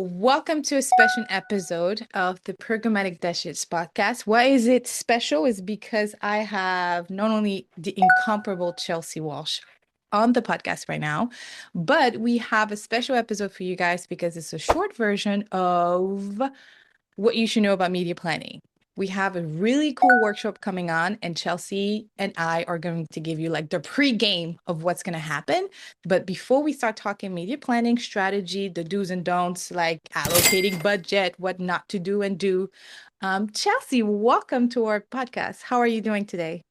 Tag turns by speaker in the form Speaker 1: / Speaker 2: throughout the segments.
Speaker 1: Welcome to a special episode of the Programmatic Dashes podcast. Why is it special? Is because I have not only the incomparable Chelsey Walsh on the podcast right now, but we have a special episode for you guys because it's a short version of what you should know about media planning. We have a really cool workshop coming on, and Chelsey and I are going to give you like the pre-game of what's going to happen. But before we start talking media planning strategy, the do's and don'ts, like allocating budget, what not to do and do, Chelsey, welcome to our podcast. How are you doing today?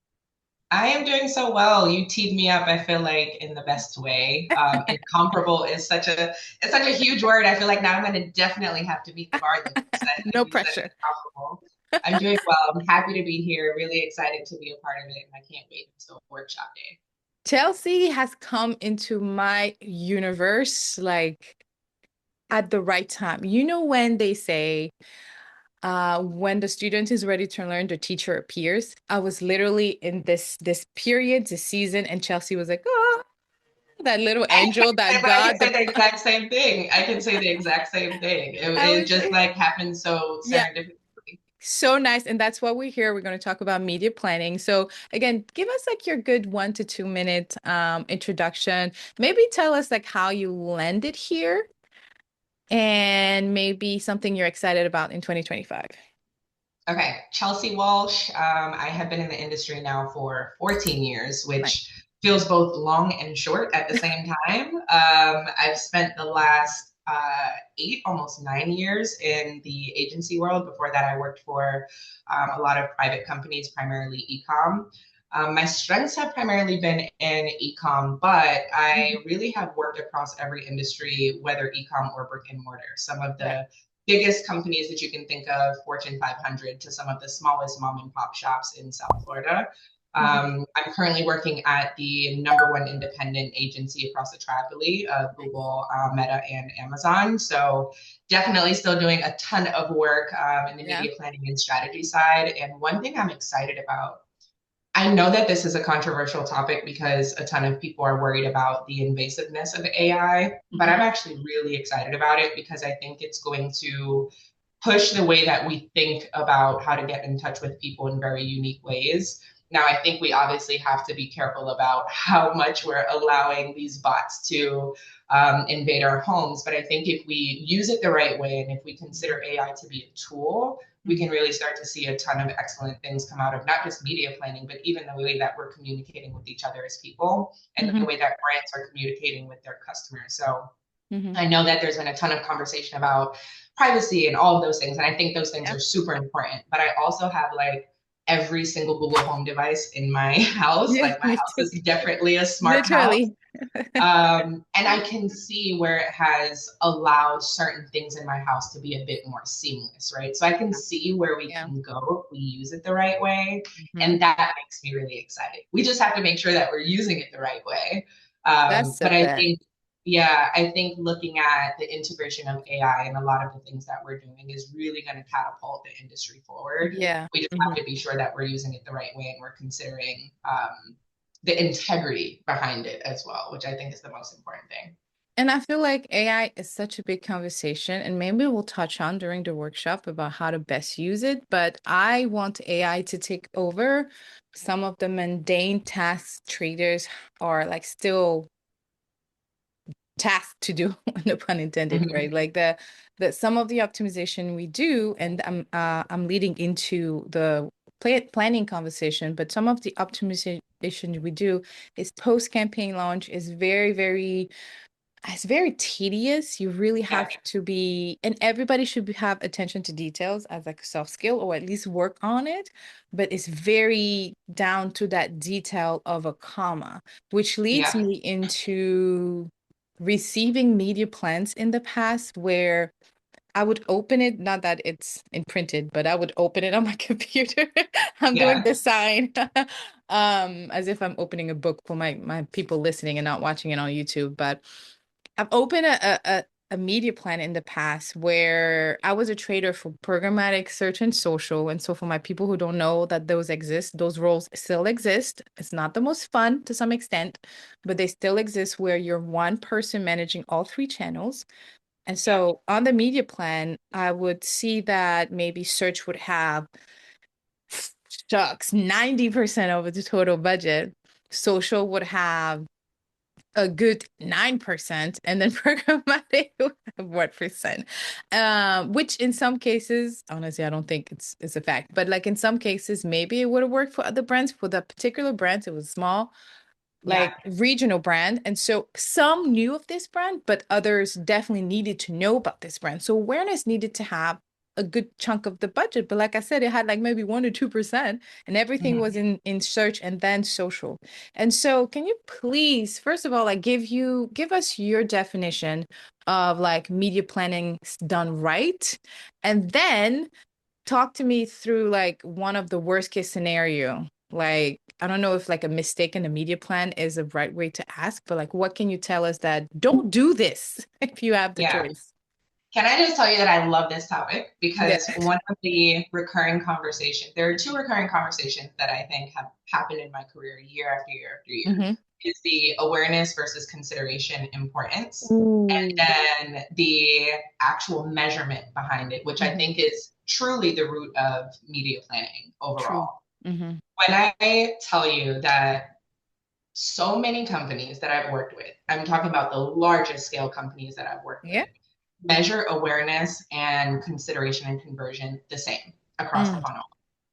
Speaker 2: I am doing so well. You teed me up, I feel like, in the best way. Incomparable is such a huge word. I feel like now I'm going to definitely have to meet the bar limits
Speaker 1: No
Speaker 2: if you said
Speaker 1: pressure.
Speaker 2: incomparable. I'm doing well. I'm happy to be here. Really excited to be a part of it, and I can't wait until workshop day.
Speaker 1: Chelsey has come into my universe like at the right time. You know when they say when the student is ready to learn, the teacher appears. I was literally in this period, this season, and Chelsey was like, "Oh, that little angel, that
Speaker 2: But I can
Speaker 1: God."
Speaker 2: say the exact same thing. I can say the exact same thing. It,
Speaker 1: I
Speaker 2: it
Speaker 1: was
Speaker 2: just
Speaker 1: like,
Speaker 2: like happened so
Speaker 1: yeah,
Speaker 2: serendipitously.
Speaker 1: so nice, and that's what we're here. We're going to talk about media planning. So again, give us like your good 1 to 2 minute introduction. Maybe tell us like how you landed here, and maybe something you're excited about in 2025.
Speaker 2: Okay, Chelsey Walsh. I have been in the industry now for 14 years,
Speaker 1: Nice.
Speaker 2: which feels both long and short at the same time. I've spent the last 8, almost 9 years in the agency world. Before that, I worked for a lot of private companies, primarily e-com. My strengths have primarily been in e-com, but I
Speaker 1: Mhm.
Speaker 2: really have worked across every industry, whether e-com or brick and mortar. Some of
Speaker 1: Right.
Speaker 2: the biggest companies that you can think of, Fortune 500, to some of the smallest mom and pop shops in South Florida.
Speaker 1: Mhm.
Speaker 2: I'm currently working at the number one independent agency across the triapole of Google, Meta, and Amazon. So definitely still doing a ton of work in the
Speaker 1: Yeah.
Speaker 2: media planning and strategy side. And one thing I'm excited about, I know that this is a controversial topic because a ton of people are worried about the invasiveness of AI, but I'm
Speaker 1: Mhm.
Speaker 2: actually really excited about it because I think it's going to push the way that we think about how to get in touch with people in very unique ways. Now, I think we obviously have to be careful about how much we're allowing these bots to invade our homes. But I think if we use it the right way and if we consider AI to be a tool, we can
Speaker 1: Mhm.
Speaker 2: really start to see a ton of excellent things come out of not just media planning, but even the way that we're communicating with each other as people and the
Speaker 1: Mhm.
Speaker 2: way that brands are communicating with their customers. So
Speaker 1: Mhm.
Speaker 2: I know that there's been a ton of conversation about privacy and all of those things. And I think those things
Speaker 1: Yeah.
Speaker 2: are super important. But I also have like every single Google Home device in my house.
Speaker 1: Yeah,
Speaker 2: Like my
Speaker 1: me
Speaker 2: house
Speaker 1: too.
Speaker 2: is definitely a smart house.
Speaker 1: Literally.
Speaker 2: And I can see where it has allowed certain things in my house to be a bit more seamless, right? So I can see where we
Speaker 1: Yeah.
Speaker 2: can go if we use it the right way.
Speaker 1: Mhm.
Speaker 2: And that makes me really excited. We just have to make sure that we're using it the right way.
Speaker 1: That's a
Speaker 2: But I
Speaker 1: bet.
Speaker 2: think, yeah, I think looking at the integration of AI and a lot of the things that we're doing is really going to catapult the industry forward.
Speaker 1: Yeah.
Speaker 2: We just have
Speaker 1: Mhm.
Speaker 2: to be sure that we're using it the right way and we're considering the integrity behind it as well, which I think is the most important thing.
Speaker 1: And I feel like AI is such a big conversation, and maybe we'll touch on during the workshop about how to best use it. But I want AI to take over some of the mundane tasks traders are like still task to do, no pun intended, right?
Speaker 2: Mhm.
Speaker 1: Like the some of the optimization we do, and I'm leading into the planning conversation, but some of the optimization we do is post campaign launch is very it's very tedious. You really
Speaker 2: Yeah,
Speaker 1: have to be, and everybody should have attention to details as like a soft skill or at least work on it. But it's very down to that detail of a comma, which leads
Speaker 2: yeah,
Speaker 1: me into receiving media plans in the past where I would open it, not that it's imprinted, but I would open it on my computer. I'm doing
Speaker 2: yeah,
Speaker 1: the sign as if I'm opening a book for my people listening and not watching it on YouTube. But I've opened a media plan in the past where I was a trader for programmatic search and social. And so for my people who don't know that those exist, those roles still exist. It's not the most fun to some extent, but they still exist where you're one person managing all three channels. And
Speaker 2: Yeah.
Speaker 1: so on the media plan, I would see that maybe search would have, shucks, 90% of the total budget. Social would have a good 9%, and then programmatic would have what percent? Which in some cases, honestly, I don't think it's a fact, but like in some cases, maybe it would have worked for other brands. For the particular brands, it was small,
Speaker 2: Yeah.
Speaker 1: like regional brand. And so some knew of this brand, but others definitely needed to know about this brand. So awareness needed to have a good chunk of the budget. But like I said, it had like maybe 1 or 2%, and everything was
Speaker 2: Mhm.
Speaker 1: in search and then social. And so can you please, first of all, like give us your definition of like media planning done right? And then talk to me through like one of the worst case scenario. Like, I don't know if like a mistake in a media plan is the right way to ask, but like, what can you tell us that don't do this if you have the
Speaker 2: Yeah.
Speaker 1: choice?
Speaker 2: Can I just tell you that I love this topic
Speaker 1: Yeah.
Speaker 2: because one of the recurring conversations, there are two recurring conversations that I think have happened in my career year after year after year,
Speaker 1: Mm-hmm.
Speaker 2: is the awareness versus consideration importance,
Speaker 1: Ooh.
Speaker 2: and then the actual measurement behind it, which I
Speaker 1: Mm-hmm.
Speaker 2: think is truly the root of media planning
Speaker 1: True.
Speaker 2: overall.
Speaker 1: Mm-hmm.
Speaker 2: When I tell you that so many companies that I've worked with, I'm talking about the largest scale companies that I've worked
Speaker 1: Yeah.
Speaker 2: with, measure awareness and consideration and conversion the same across the
Speaker 1: Mm.
Speaker 2: funnel.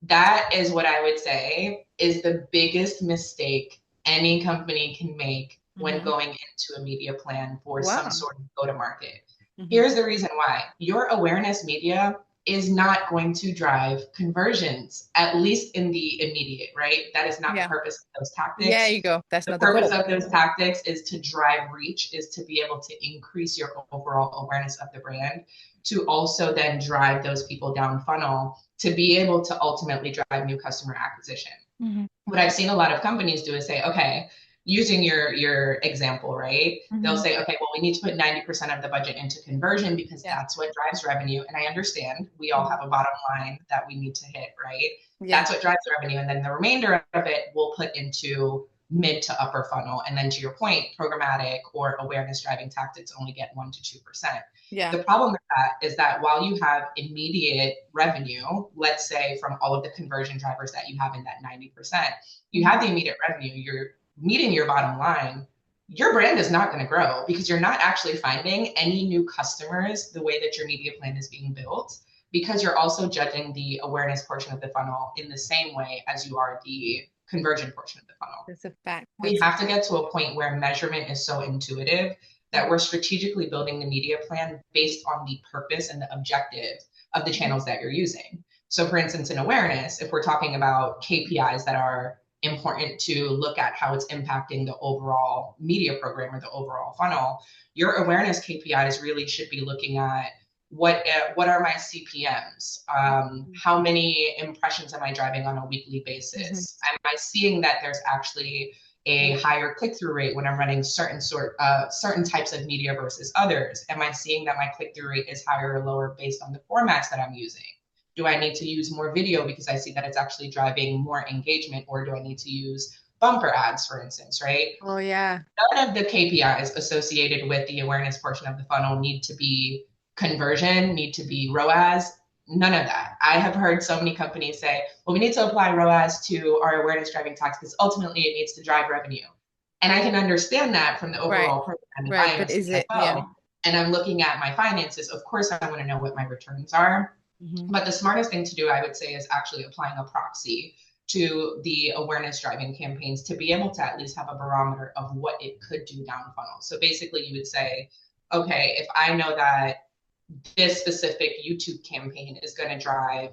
Speaker 2: That is what I would say is the biggest mistake any company can make when
Speaker 1: Mm-hmm.
Speaker 2: going into a media plan for some
Speaker 1: Wow.
Speaker 2: sort of go to market.
Speaker 1: Mm-hmm.
Speaker 2: Here's the reason why: your awareness media is not going to drive conversions, at least in the immediate, right? That is not the
Speaker 1: Yeah.
Speaker 2: purpose of those
Speaker 1: Yeah,
Speaker 2: tactics.
Speaker 1: you go. That's
Speaker 2: The
Speaker 1: not the
Speaker 2: purpose
Speaker 1: goal.
Speaker 2: of those tactics is to drive reach, is to be able to increase your overall awareness of the brand, to also then drive those people down funnel to be able to ultimately drive new customer acquisition.
Speaker 1: Mm-hmm.
Speaker 2: What I've seen a lot of companies do is say, okay, using your example, right? They'll
Speaker 1: Mm-hmm.
Speaker 2: say, okay, well, we need to put 90% of the budget into conversion because
Speaker 1: Yeah.
Speaker 2: that's what drives revenue. And I understand we all
Speaker 1: Mm-hmm.
Speaker 2: have a bottom line that we need to hit, right?
Speaker 1: Yeah.
Speaker 2: That's what drives revenue. And then the remainder of it we'll put into mid to upper funnel. And then to your point, programmatic or awareness driving tactics only get 1 to 2%.
Speaker 1: Yeah.
Speaker 2: The problem with that is that while you have immediate revenue, let's say from all of the conversion drivers that you have in that 90%, you
Speaker 1: Mm-hmm.
Speaker 2: have the immediate revenue, you're meeting your bottom line, your brand is not going to grow because you're not actually finding any new customers the way that your media plan is being built, because you're also judging the awareness portion of the funnel in the same way as you are the conversion portion of the funnel.
Speaker 1: That's a fact.
Speaker 2: We
Speaker 1: That's a
Speaker 2: have to get to a point where measurement is so intuitive that we're strategically building the media plan based on the purpose and the objective of the channels that you're using. So, for instance, in awareness, if we're talking about KPIs that are important to look at how it's impacting the overall media program or the overall funnel, your awareness KPIs really should be looking at what are my CPMs? How many impressions am I driving on a weekly
Speaker 1: Mm-hmm.
Speaker 2: basis? Am I seeing that there's actually a higher click-through rate when I'm running certain types of media versus others? Am I seeing that my click-through rate is higher or lower based on the formats that I'm using? Do I need to use more video because I see that it's actually driving more engagement, or do I need to use bumper ads, for instance, right?
Speaker 1: Oh yeah.
Speaker 2: None of the KPIs associated with the awareness portion of the funnel need to be conversion, need to be ROAS, none of that. I have heard so many companies say, well, we need to apply ROAS to our awareness driving tactics because ultimately it needs to drive revenue. And I can understand that from the
Speaker 1: Right.
Speaker 2: overall program. If I
Speaker 1: Right.
Speaker 2: am a
Speaker 1: But is it, yeah.
Speaker 2: CFO and I'm looking at my finances, of course I want to know what my returns are.
Speaker 1: Mm-hmm.
Speaker 2: But the smartest thing to do, I would say, is actually applying a proxy to the awareness driving campaigns to be able to at least have a barometer of what it could do down funnel. So basically, you would say, okay, if I know that this specific YouTube campaign is going to drive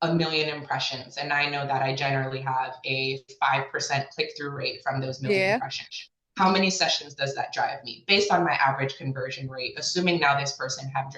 Speaker 2: 1 million impressions, and I know that I generally have a 5% click through rate from those million
Speaker 1: Yeah.
Speaker 2: impressions. How
Speaker 1: Yeah.
Speaker 2: many sessions does that drive me based on my average conversion rate? Assuming now this person have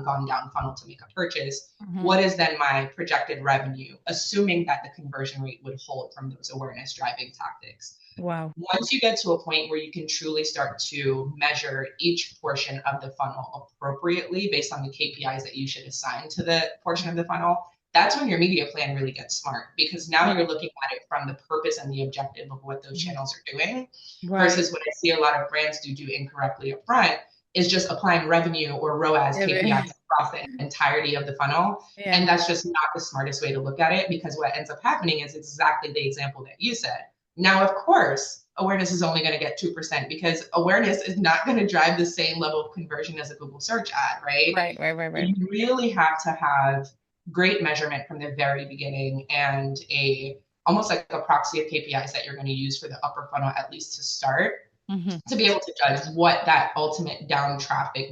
Speaker 2: gone down funnel to make a purchase,
Speaker 1: Mm-hmm.
Speaker 2: what is then my projected revenue? Assuming that the conversion rate would hold from those awareness driving tactics.
Speaker 1: Wow.
Speaker 2: Once you get to a point where you can truly start to measure each portion of the funnel appropriately based on the KPIs that you should assign to the portion of the funnel, that's when your media plan really gets smart, because now
Speaker 1: Right.
Speaker 2: you're looking at it from the purpose and the objective of what those
Speaker 1: Mhm.
Speaker 2: channels are doing
Speaker 1: Right.
Speaker 2: versus what I see a lot of brands do incorrectly up front is just applying revenue or ROAS
Speaker 1: Yeah.
Speaker 2: KPIs across the entirety of the funnel.
Speaker 1: Yeah.
Speaker 2: And that's just not the smartest way to look at it, because what ends up happening is exactly the example that you said. Now, of course, awareness is only going to get 2% because awareness is not going to drive the same level of conversion as a Google search ad, right?
Speaker 1: Right, right, right,
Speaker 2: So
Speaker 1: right.
Speaker 2: you really have to have great measurement from the very beginning, and a almost like a proxy of KPIs that you're going to use for the upper funnel, at least to start,
Speaker 1: Hmm.
Speaker 2: to be able to judge what that ultimate down traffic,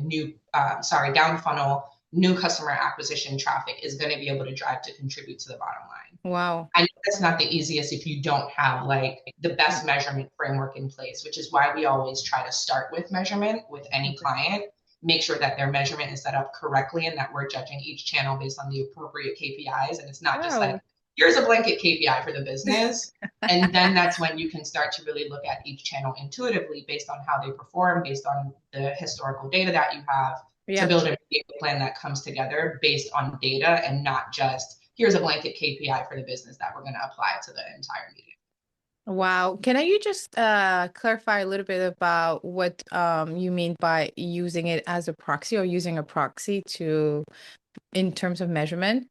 Speaker 2: down funnel, new customer acquisition traffic is going to be able to drive to contribute to the bottom line.
Speaker 1: Wow.
Speaker 2: I know that's not the easiest if you don't have like the
Speaker 1: Yeah.
Speaker 2: best measurement framework in place, which is why we always try to start with measurement with any
Speaker 1: Okay.
Speaker 2: client. Make sure that their measurement is set up correctly and that we're judging each channel based on the appropriate KPIs. And it's not just like,
Speaker 1: Wow.
Speaker 2: here's a blanket KPI for the business. And then that's when you can start to really look at each channel intuitively based on how they perform, based on the historical data that you have, to
Speaker 1: Yeah.
Speaker 2: build a plan that comes together based on data and not just here's a blanket KPI for the business that we're going to apply to the entire meeting.
Speaker 1: Wow. Can you just clarify a little bit about what you mean by using it as a proxy or using a proxy to in terms of measurement?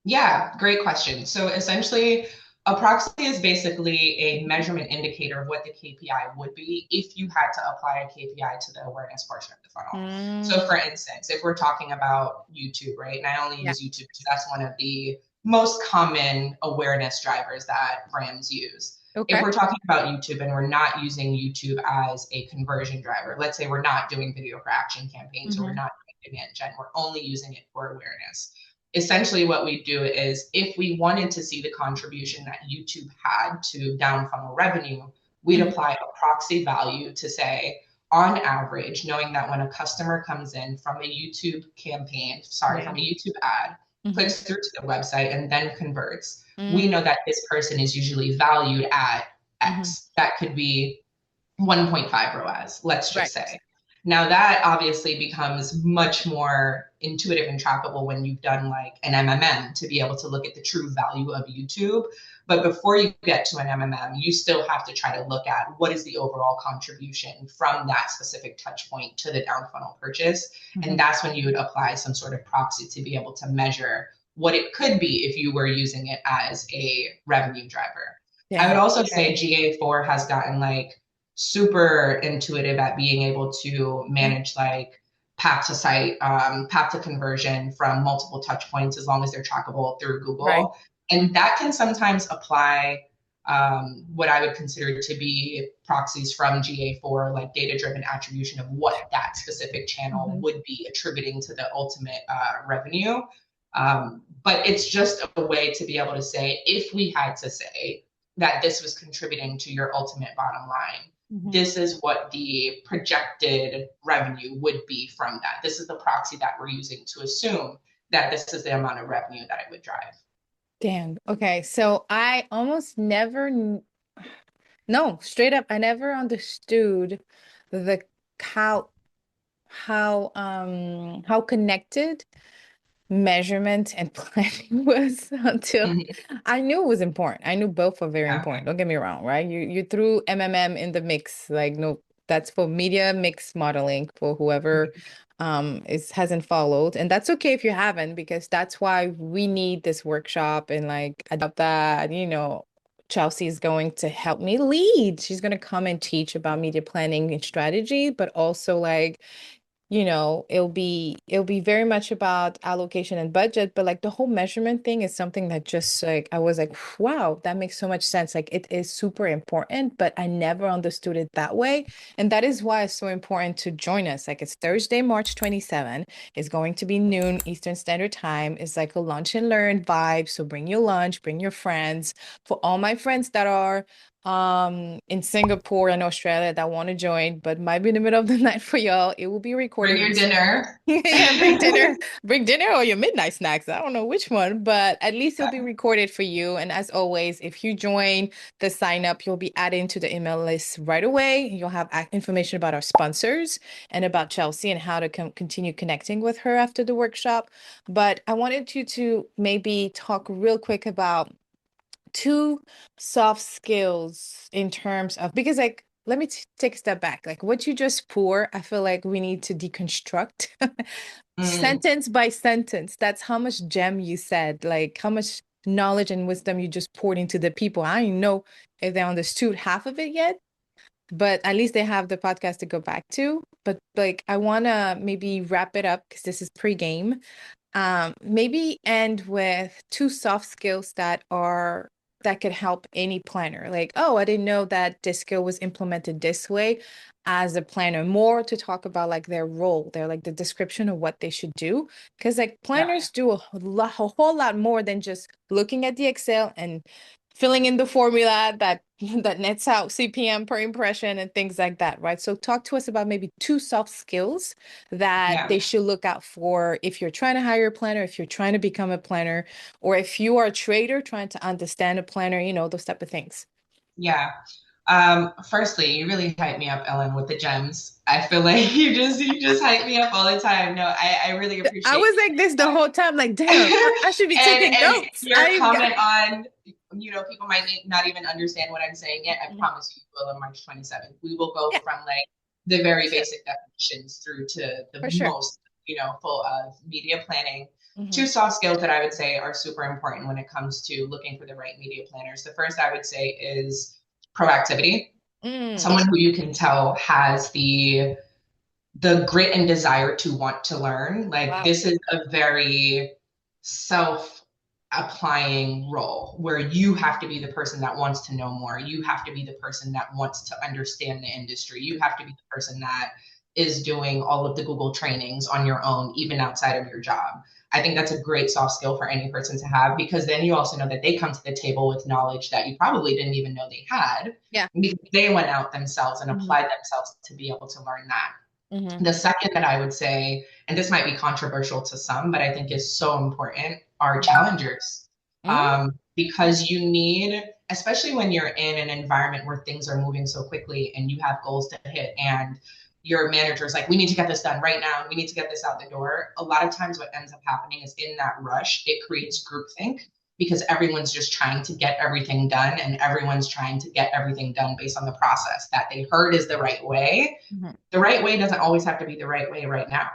Speaker 2: Yeah, great question. So essentially, a proxy is basically a measurement indicator of what the KPI would be if you had to apply a KPI to the awareness portion of the funnel. So,
Speaker 1: Mm,
Speaker 2: for instance, if we're talking about YouTube, right, and I only
Speaker 1: yeah.
Speaker 2: use YouTube because that's one of the most common awareness drivers that brands use. If
Speaker 1: Okay.
Speaker 2: we're talking about YouTube and we're not using YouTube as a conversion driver, let's say we're not doing video for action campaigns or we're
Speaker 1: Hmm.
Speaker 2: not doing demand gen, we're only using it for awareness. Essentially what we do is if we wanted to see the contribution that YouTube had to down funnel revenue, we'd
Speaker 1: Hmm.
Speaker 2: apply a proxy value to say, on average, knowing that when a customer comes in from a YouTube campaign,
Speaker 1: Yeah.
Speaker 2: from a YouTube ad,
Speaker 1: Hmm.
Speaker 2: clicks through to the website and then converts, we
Speaker 1: Mm,
Speaker 2: know that this person is usually valued at
Speaker 1: hmm.
Speaker 2: X. That could be 1.5 ROAS, let's just
Speaker 1: Right.
Speaker 2: say. Now that obviously becomes much more intuitive and trackable when you've done like an MMM to be able to look at the true value of YouTube. But before you get to an MMM, you still have to try to look at what is the overall contribution from that specific touch point to the down funnel purchase.
Speaker 1: Hmm.
Speaker 2: And that's when you would apply some sort of proxy to be able to measure what it could be if you were using it as a revenue driver. I would
Speaker 1: Dang.
Speaker 2: also
Speaker 1: Okay.
Speaker 2: say GA4 has gotten like super intuitive at being able to
Speaker 1: Yeah.
Speaker 2: manage like path to site, path to conversion from multiple touch points as long as they're trackable through
Speaker 1: Right.
Speaker 2: Google. And that can sometimes apply what I would consider to be proxies from GA4, like data driven attribution of what that specific channel
Speaker 1: Hmm.
Speaker 2: would be attributing to the ultimate revenue. But it's just a way to be able to say, if we had to say that this was contributing to your ultimate bottom line,
Speaker 1: Hmm.
Speaker 2: this is what the projected revenue would be from that. This is the proxy that we're using to assume that this is the amount of revenue that it would drive.
Speaker 1: Damn. Okay. So I almost never, no, straight up, I never understood the how how connected measurement and planning was until
Speaker 2: Mm-hmm.
Speaker 1: I knew it was important. I knew both were very
Speaker 2: Yeah.
Speaker 1: important. Don't get me wrong, right? You threw MMM in the mix, like no, that's for media mix modeling for whoever is hasn't followed. And that's okay if you haven't, because that's why we need this workshop and like adopt that, Chelsey is going to help me lead. She's going to come and teach about media planning and strategy, but also like it'll be very much about allocation and budget, but like the whole measurement thing is something that just like I was like, wow, that makes so much sense. Like it is super important, but I never understood it that way. And that is why it's so important to join us. Like it's Thursday, March 27. It's going to be noon Eastern Standard Time. It's like a lunch and learn vibe. So bring your lunch, bring your friends. For all my friends that are in Singapore and Australia that want to join, but might be in the middle of the night for y'all. It will be
Speaker 2: Bring
Speaker 1: recorded.
Speaker 2: your dinner.
Speaker 1: Yeah, bring dinner or your midnight snacks. I don't know which one, but at least it'll be recorded for you. And as always, if you join the sign up, you'll be added into the email list right away. You'll have information about our sponsors and about Chelsey and how to continue connecting with her after the workshop. But I wanted you to maybe talk real quick about two soft skills in terms of because like let me take a step back. Like what you just pour, I feel like we need to deconstruct
Speaker 2: Mm,
Speaker 1: sentence by sentence. That's how much gem you said, like how much knowledge and wisdom you just poured into the people. I don't even know if they understood half of it yet, but at least they have the podcast to go back to. But like, I want to maybe wrap it up because this is pre-game. Maybe end with two soft skills that could help any planner. Like, oh, I didn't know that this skill was implemented this way as a planner. More to talk about like their role, their like the description of what they should do. Because like
Speaker 2: yeah,
Speaker 1: planners do a whole lot more than just looking at the Excel and filling in the formula that that nets out CPM per impression and things like that, right? So talk to us about maybe two soft skills that
Speaker 2: yeah.
Speaker 1: they should look out for if you're trying to hire a planner, if you're trying to become a planner, or if you are a trader trying to understand a planner, those type of things.
Speaker 2: Yeah. Firstly, you really hype me up, Ellen, with the gems. I feel like you just hype me up all the time. No, I really
Speaker 1: I
Speaker 2: appreciate
Speaker 1: was like this the whole time, like, damn,
Speaker 2: that.
Speaker 1: I should be taking
Speaker 2: And
Speaker 1: notes.
Speaker 2: your comment on, people might not even understand what I'm saying yet. I
Speaker 1: Mhm.
Speaker 2: promise you will on March 27th. We will go
Speaker 1: Yeah,
Speaker 2: from like the very
Speaker 1: for sure.
Speaker 2: basic definitions through to the
Speaker 1: For sure.
Speaker 2: most, full of media planning.
Speaker 1: Hmm.
Speaker 2: Two soft skills that I would say are super important when it comes to looking for the right media planners. The first I would say is proactivity.
Speaker 1: Mm.
Speaker 2: Someone who you can tell has the grit and desire to want to learn. Like
Speaker 1: Wow.
Speaker 2: this is a very self applying role where you have to be the person that wants to know more. You have to be the person that wants to understand the industry. You have to be the person that is doing all of the Google trainings on your own, even outside of your job. I think that's a great soft skill for any person to have because then you also know that they come to the table with knowledge that you probably didn't even know they had
Speaker 1: Yeah.
Speaker 2: because they went out themselves and
Speaker 1: Hmm.
Speaker 2: applied themselves to be able to learn that.
Speaker 1: Hmm.
Speaker 2: The second that I would say, and this might be controversial to some, but I think is so important, are challengers.
Speaker 1: Mm.
Speaker 2: Because you need, especially when you're in an environment where things are moving so quickly and you have goals to hit, and your manager's like, we need to get this done right now, and we need to get this out the door. A lot of times, what ends up happening is in that rush, it creates groupthink because everyone's just trying to get everything done and everyone's trying to get everything done based on the process that they heard is the right way.
Speaker 1: Hmm.
Speaker 2: The right way doesn't always have to be the right way right now.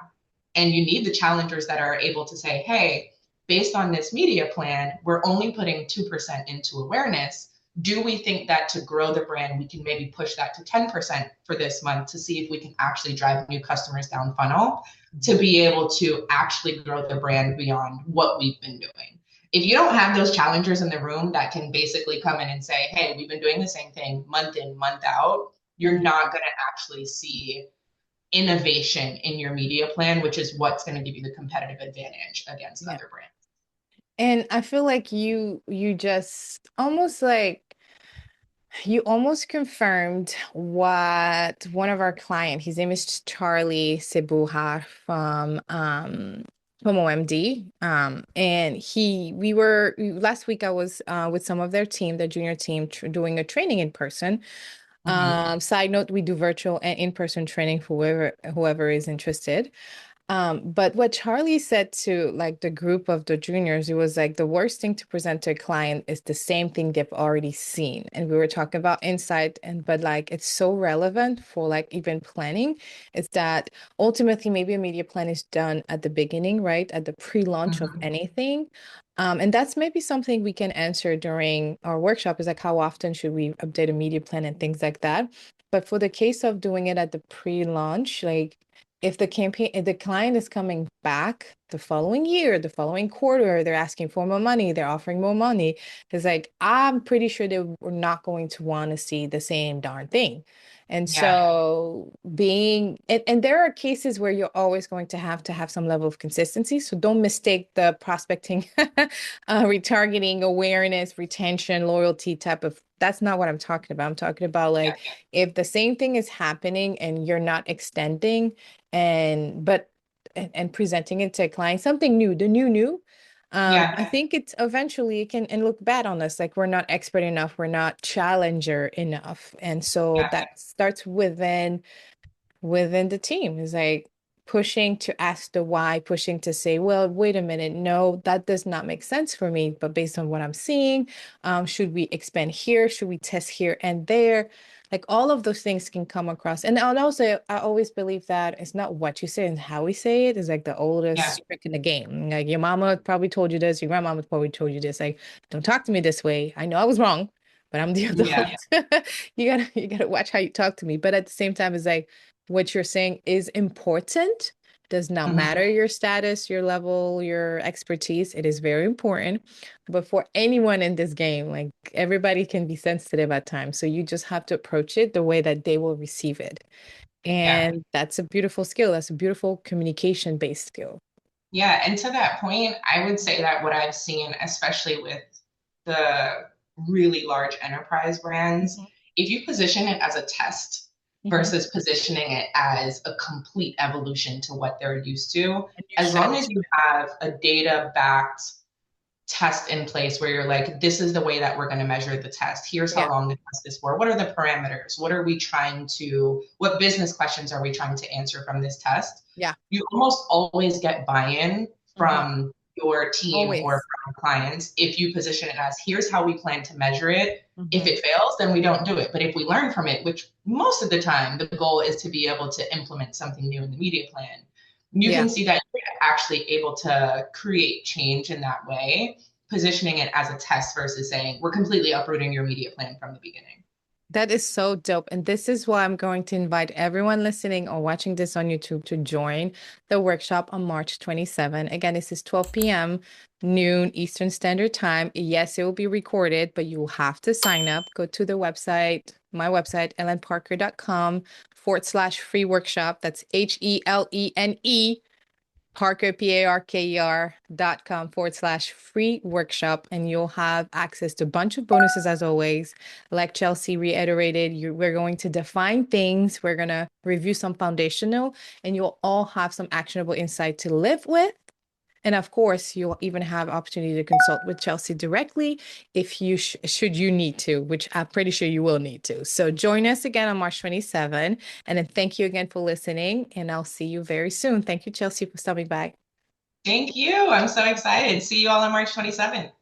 Speaker 2: And you need the challengers that are able to say, hey, based on this media plan, we're only putting 2% into awareness. Do we think that to grow the brand, we can maybe push that to 10% for this month to see if we can actually drive new customers down funnel to be able to actually grow the brand beyond what we've been doing? If you don't have those challengers in the room that can basically come in and say, hey, we've been doing the same thing month in, month out, you're not going to actually see innovation in your media plan, which is what's going to give you the competitive advantage against
Speaker 1: Yeah.
Speaker 2: other brands.
Speaker 1: And I feel like you just almost like you almost confirmed what one of our client, his name is Charlie Sebuha from OMD. And we were last week I was with some of their team, their junior team, doing a training in person.
Speaker 2: Mm-hmm.
Speaker 1: Side note, we do virtual and in-person training for whoever is interested. But what Charlie said to like the group of the juniors, it was like the worst thing to present to a client is the same thing they've already seen. And we were talking about insight, and but like it's so relevant for like even planning. It's that ultimately maybe a media plan is done at the beginning, right? At the pre-launch of
Speaker 2: Mm-hmm.
Speaker 1: anything. And that's maybe something we can answer during our workshop is like how often should we update a media plan and things like that. But for the case of doing it at the pre-launch, like if the client is coming back the following year, the following quarter, they're asking for more money, they're offering more money, it's like I'm pretty sure they were not going to want to see the same darn thing. And
Speaker 2: Yeah,
Speaker 1: so and there are cases where you're always going to have some level of consistency. So don't mistake the prospecting, retargeting, awareness, retention, loyalty type of, that's not what I'm talking about. I'm talking about
Speaker 2: yeah,
Speaker 1: like if the same thing is happening and you're not extending and but and presenting it to a client something new, the new
Speaker 2: yeah,
Speaker 1: I think it's eventually it can and look bad on us like we're not expert enough, we're not challenger enough, and so
Speaker 2: yeah,
Speaker 1: that starts within the team is like pushing to ask the why, pushing to say, well, wait a minute, no, that does not make sense for me, but based on what I'm seeing, should we expand here, should we test here and there, Like all of those things can come across. And also, I always believe that it's not what you say and how we say it is like the
Speaker 2: Yeah.
Speaker 1: oldest trick in the game. Like your mama probably told you this, your grandmama probably told you this. Like, don't talk to me this way. I know I was wrong, but I'm the adult.
Speaker 2: Yeah.
Speaker 1: You gotta watch how you talk to me. But at the same time, it's like what you're saying is important. Does not
Speaker 2: Mhm.
Speaker 1: matter your status, your level, your expertise. It is very important. But for anyone in this game, like everybody can be sensitive at times. So you just have to approach it the way that they will receive it.
Speaker 2: Yeah.
Speaker 1: And that's a beautiful skill. That's a beautiful communication-based skill.
Speaker 2: Yeah, and to that point, I would say that what I've seen, especially with the really large enterprise brands,
Speaker 1: Mhm.
Speaker 2: if you position it as a test
Speaker 1: Mhm.
Speaker 2: versus positioning it as a complete evolution to what they're used to,
Speaker 1: A new
Speaker 2: as long as
Speaker 1: strategy.
Speaker 2: you have a data backed test in place where you're like, this is the way that we're going to measure the test. Here's how
Speaker 1: Yeah.
Speaker 2: long the test is for. What are the parameters? What business questions are we trying to answer from this test?
Speaker 1: Yeah.
Speaker 2: You almost always get buy-in
Speaker 1: Mhm.
Speaker 2: from your team or
Speaker 1: Always.
Speaker 2: from clients if you position it as here's how we plan to measure it. If
Speaker 1: Mhm.
Speaker 2: it fails, then we don't do it. But if we learn from it, which most of the time the goal is to be able to implement something new in the media plan, you
Speaker 1: Yeah.
Speaker 2: can see that you're actually able to create change in that way, positioning it as a test versus saying we're completely uprooting your media plan from the beginning.
Speaker 1: That is so dope. And this is why I'm going to invite everyone listening or watching this on YouTube to join the workshop on March 27. Again, this is 12 p.m., noon Eastern Standard Time. Yes, it will be recorded, but you will have to sign up. Go to the website, my website, ellenparker.com/free workshop. That's HELENE Parker, PARKER.com/free workshop, and you'll have access to a bunch of bonuses as always. Like Chelsey reiterated, we're going to define things, we're going to review some foundational, and you'll all have some actionable insight to live with. And of course, you'll even have opportunity to consult with Chelsey directly if you should you need to, which I'm pretty sure you will need to. So join us again on March 27. And then thank you again for listening. And I'll see you very soon. Thank you, Chelsey, for stopping by.
Speaker 2: Thank you. I'm so excited. See you all on March 27th.